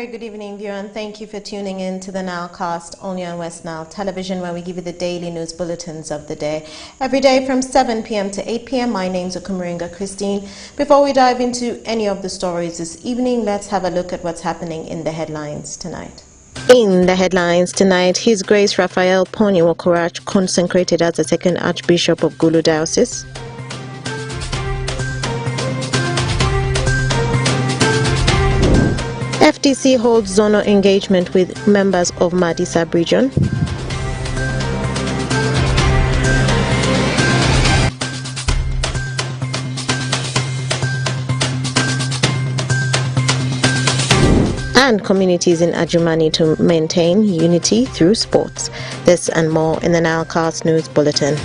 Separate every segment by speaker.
Speaker 1: very good evening, viewer, and thank you for tuning in to the NILE Cast only on West Nile Television, where we give you the daily news bulletins of the day. Every day from 7 p.m. to 8 p.m. My name's Okumaringa Christine. Before we dive into any of the stories this evening, let's have a look at what's happening in the headlines tonight. In the headlines tonight, His Grace Raphael Poniwokorach consecrated as the second Archbishop of Gulu Diocese. FDC holds zonal engagement with members of Madi sub-region. And communities in Adjumani to maintain unity through sports. This and more in the NILE Cast News Bulletin.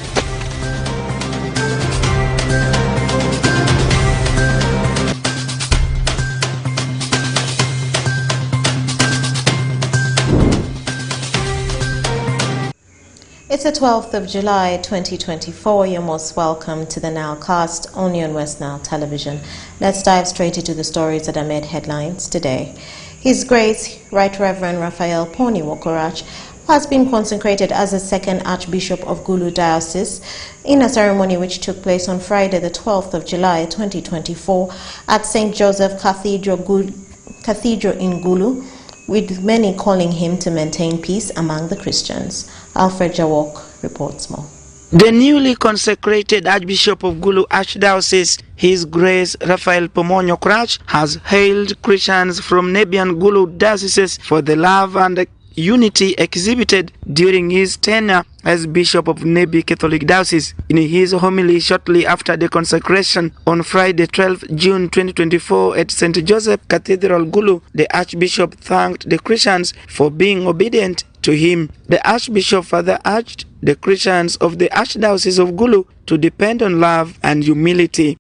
Speaker 1: It's the 12th of July 2024. You're most welcome to the NILE Cast only on West Nile Television. Let's dive straight into the stories that are made headlines today. His Grace Right Reverend Raphael Poniwokorach has been consecrated as the second Archbishop of Gulu Diocese in a ceremony which took place on Friday the 12th of July 2024 at St. Joseph Cathedral in Gulu, with many calling him to maintain peace among the Christians. Alfred Jawok reports more.
Speaker 2: The newly consecrated Archbishop of Gulu Archdiocese, His Grace Raphael Poniwokorach, has hailed Christians from Nebian Gulu dioceses for the love and unity exhibited during his tenure as Bishop of Nebi Catholic Diocese. In his homily shortly after the consecration on Friday 12 June 2024 at St. Joseph Cathedral Gulu, the Archbishop thanked the Christians for being obedient to him. The Archbishop further urged the Christians of the Archdiocese of Gulu to depend on love and humility.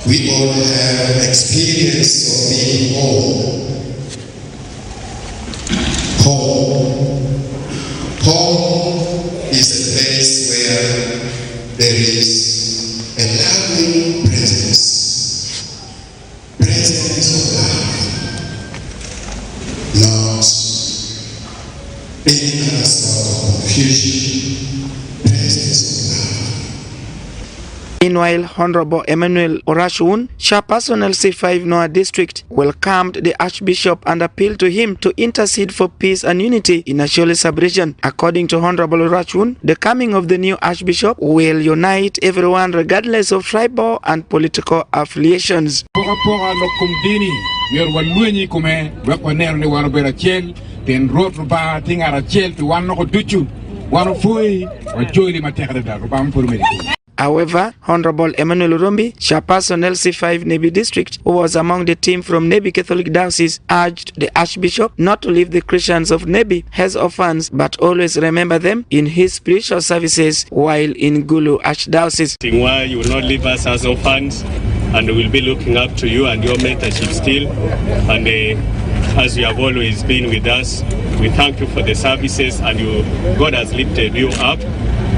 Speaker 3: We all have experience of being home. Home is a place where there is a loving presence of love, not any other sort of confusion, presence of love.
Speaker 2: Meanwhile, Honorable Emmanuel Orashun, Chairperson LC5 Noah District, welcomed the Archbishop and appealed to him to intercede for peace and unity in Ashole sub-region. According to Honorable Orashun, the coming of the new Archbishop will unite everyone regardless of tribal and political affiliations. However, Honorable Emmanuel Rombi, Chairperson LC5 Nebi District, who was among the team from Nebi Catholic Diocese, urged the Archbishop not to leave the Christians of Nebi as orphans, but always remember them in his spiritual services while in Gulu Archdiocese.
Speaker 4: Why you will not leave us as orphans, and we will be looking up to you and your mentorship still, and as you have always been with us, we thank you for the services, and God has lifted you up.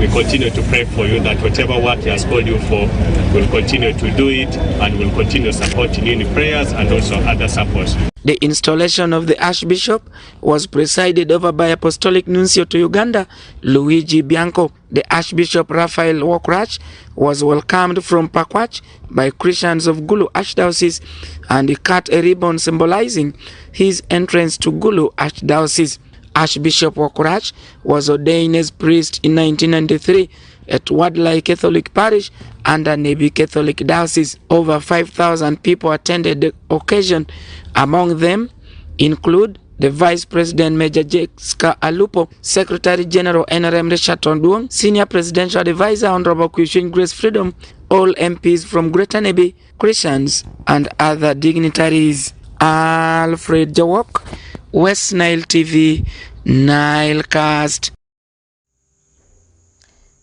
Speaker 4: We continue to pray for you that whatever work He has called you for, we'll continue to do it, and we'll continue supporting you in prayers and also other supports.
Speaker 2: The installation of the Archbishop was presided over by Apostolic Nuncio to Uganda, Luigi Bianco. The Archbishop Raphael Wokrach was welcomed from Pakwach by Christians of Gulu Archdiocese, and he cut a ribbon symbolizing his entrance to Gulu Archdiocese. Archbishop Wokorach was ordained as priest in 1993 at Wadlai Catholic Parish under Nebi Catholic Diocese. Over 5,000 people attended the occasion. Among them include the Vice President Major Jessica Alupo, Secretary General NRM Richard Tonduong, Senior Presidential Advisor Honorable Queen Grace Freedom, all MPs from Greater Nebi, Christians and other dignitaries. Alfred Jawok, West Nile TV, NILE Cast.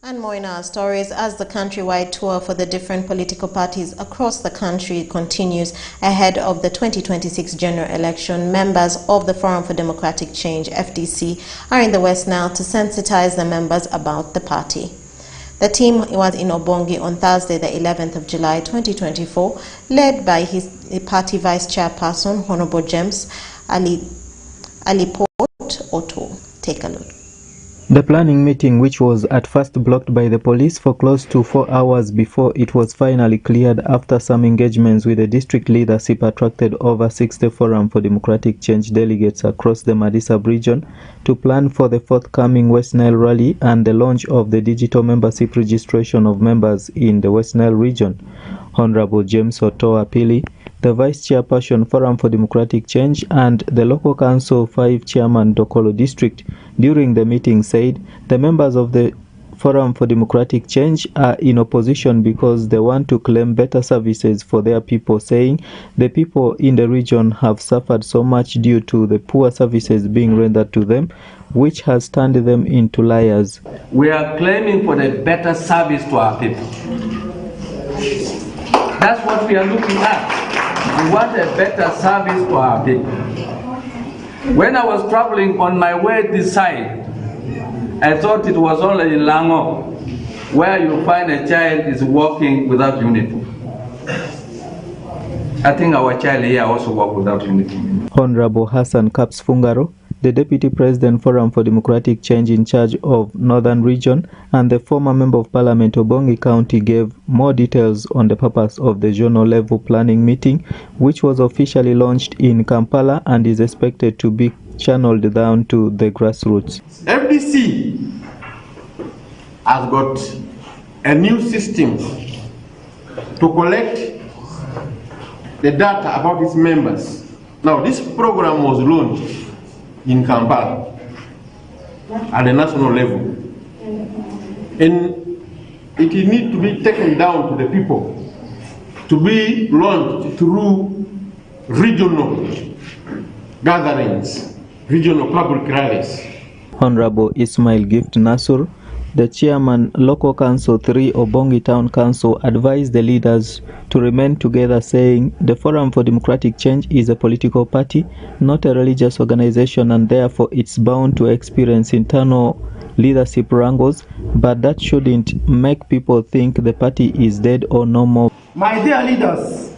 Speaker 1: And more in our stories as the countrywide tour for the different political parties across the country continues ahead of the 2026 general election. Members of the Forum for Democratic Change, FDC, are in the West Nile to sensitize the members about the party. The team was in Obongi on Thursday, the 11th of July 2024, led by his party vice chairperson, Honorable James Ali Aliport Otto. Take a look.
Speaker 5: The planning meeting, which was at first blocked by the police for close to 4 hours before it was finally cleared after some engagements with the district leadership, attracted over 60 Forum for Democratic Change delegates across the Madisab region to plan for the forthcoming West Nile rally and the launch of the digital membership registration of members in the West Nile region. Honorable James Otoa Pili, the Vice Chairperson Forum for Democratic Change and the Local Council 5 Chairman Dokolo District, during the meeting said the members of the Forum for Democratic Change are in opposition because they want to claim better services for their people, saying the people in the region have suffered so much due to the poor services being rendered to them, which has turned them into liars.
Speaker 6: We are claiming for the better service to our people. That's what we are looking at. We want a better service to our people. When I was traveling on my way this side, I thought it was only in Lango where you find a child is walking without uniform. I think our child here also walk without uniform.
Speaker 5: Honorable Hassan Kaps Fungaro, the Deputy President Forum for Democratic Change in charge of Northern Region and the former Member of Parliament Obongi County, gave more details on the purpose of the zonal level planning meeting, which was officially launched in Kampala and is expected to be channeled down to the grassroots.
Speaker 7: FDC has got a new system to collect the data about its members. Now, this program was launched in Kampala at the national level, and it needs to be taken down to the people to be launched through regional gatherings, regional public rallies.
Speaker 5: Honorable Ismail Gift Nasur, the Chairman, Local Council 3 Obongi Town Council, advised the leaders to remain together, saying the Forum for Democratic Change is a political party, not a religious organization, and therefore it's bound to experience internal leadership wrangles, but that shouldn't make people think the party is dead or no more.
Speaker 8: My dear leaders,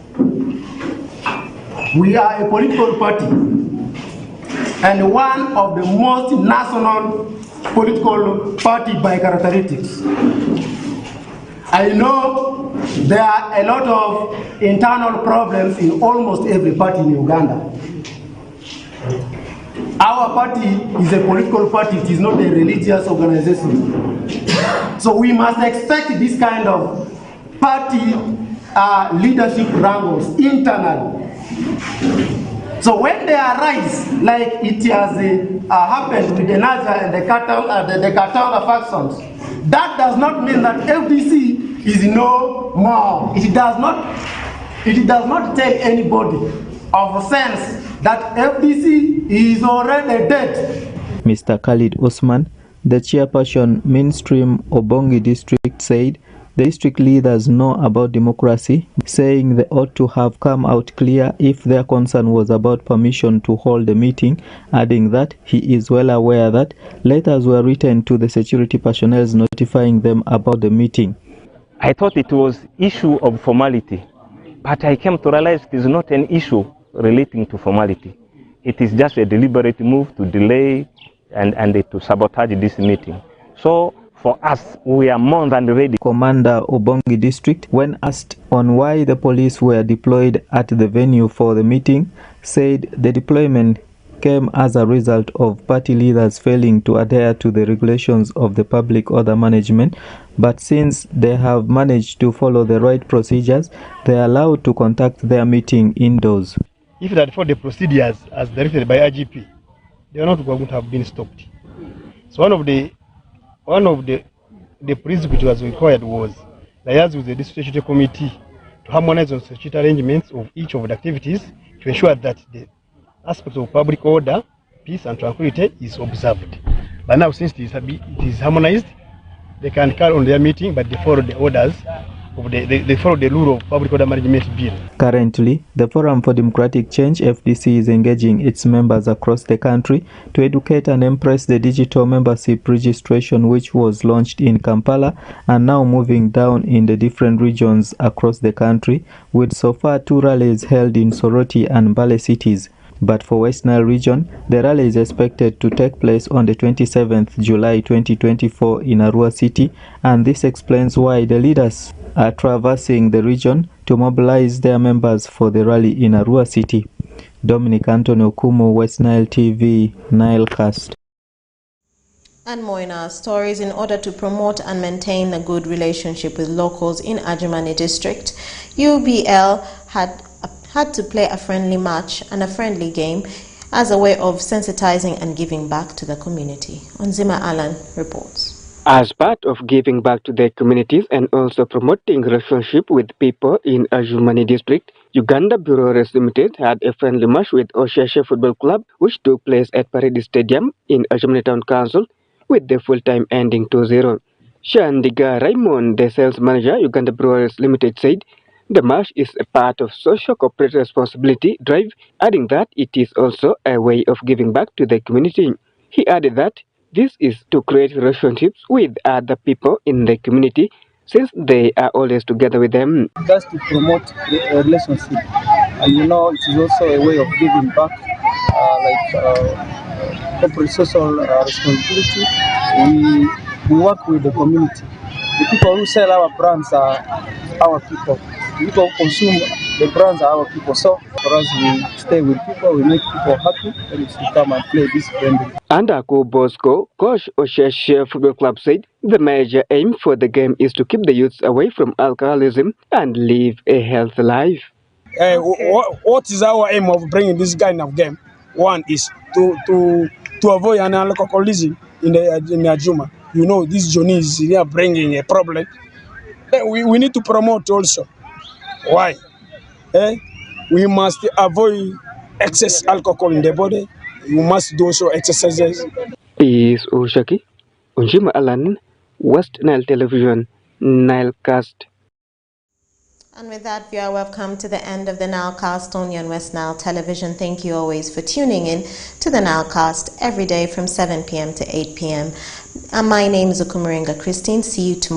Speaker 8: we are a political party and one of the most national political party by characteristics. I know there are a lot of internal problems in almost every party in Uganda. Our party is a political party, it is not a religious organization. So we must expect this kind of party leadership wrangles internally. So when they arise, like it has happened with the Naja and the Katanga factions, that does not mean that FDC is no more. It does not tell anybody of sense that FDC is already dead.
Speaker 5: Mr. Khalid Osman, the chairperson, Mainstream Obongi District, said the district leaders know about democracy, saying they ought to have come out clear if their concern was about permission to hold the meeting, adding that he is well aware that letters were written to the security personnel notifying them about the meeting.
Speaker 9: I thought it was issue of formality, but I came to realize it is not an issue relating to formality. It is just a deliberate move to delay and to sabotage this meeting. So for us, we are more than ready.
Speaker 5: Commander Obongi District, when asked on why the police were deployed at the venue for the meeting, said the deployment came as a result of party leaders failing to adhere to the regulations of the public order management, but since they have managed to follow the right procedures, they are allowed to conduct their meeting indoors.
Speaker 8: If they had followed the procedures as directed by IGP, they are not going to have been stopped. So one of the principles which was required was liaise with the district security committee to harmonize on security arrangements of each of the activities to ensure that the aspects of public order, peace and tranquility is observed. But now since it is harmonized, they can carry on their meeting, but they follow the orders of they follow the rule of public order management bill.
Speaker 5: Currently, the Forum for Democratic Change FDC is engaging its members across the country to educate and impress the digital membership registration, which was launched in Kampala and now moving down in the different regions across the country, with so far 2 rallies held in Soroti and Mbale cities. But for West Nile region, the rally is expected to take place on the 27th July 2024 in Arua City, and this explains why the leaders are traversing the region to mobilize their members for the rally in Arua City. Dominic Anthony Okumu, West Nile TV, Nile Cast.
Speaker 1: And more in our stories. In order to promote and maintain a good relationship with locals in Ajumani district, UBL had to play a friendly match and a friendly game as a way of sensitizing and giving back to the community. Onzima Alan reports.
Speaker 10: As part of giving back to their communities and also promoting relationship with people in Ajumani district, Uganda Breweries Limited had a friendly match with Osheshe Football Club, which took place at Parade Stadium in Ajumani Town Council, with the full time ending 2-0. Shandiga Raymond, the sales manager, Uganda Breweries Limited, said the match is a part of social corporate responsibility drive, adding that it is also a way of giving back to the community. He added that this is to create relationships with other people in the community since they are always together with them.
Speaker 11: That's to promote a relationship, and it is also a way of giving back, corporate social responsibility. We work with the community. The people who sell our brands are our people. The people who consume the brands are our people. So for us, we stay with people, we make people happy, and to come and play this friendly.
Speaker 10: Andako Bosco, coach Osheshe Football Club, said the major aim for the game is to keep the youths away from alcoholism and live a healthy life.
Speaker 12: What is our aim of bringing this kind of game? One is to avoid an alcoholism in the Ajuma. This journey is here bringing a problem. Then we need to promote also. Why? We must avoid excess alcohol in the body. You must do also exercises.
Speaker 10: Is Ushaki, Unjima Alan, West Nile Television, Nile Cast.
Speaker 1: And with that, viewer, we've come to the end of the Nile Cast only on West Nile Television. Thank you always for tuning in to the Nile Cast every day from 7 p.m. to 8 p.m. And my name is Okumaringa Christine. See you tomorrow.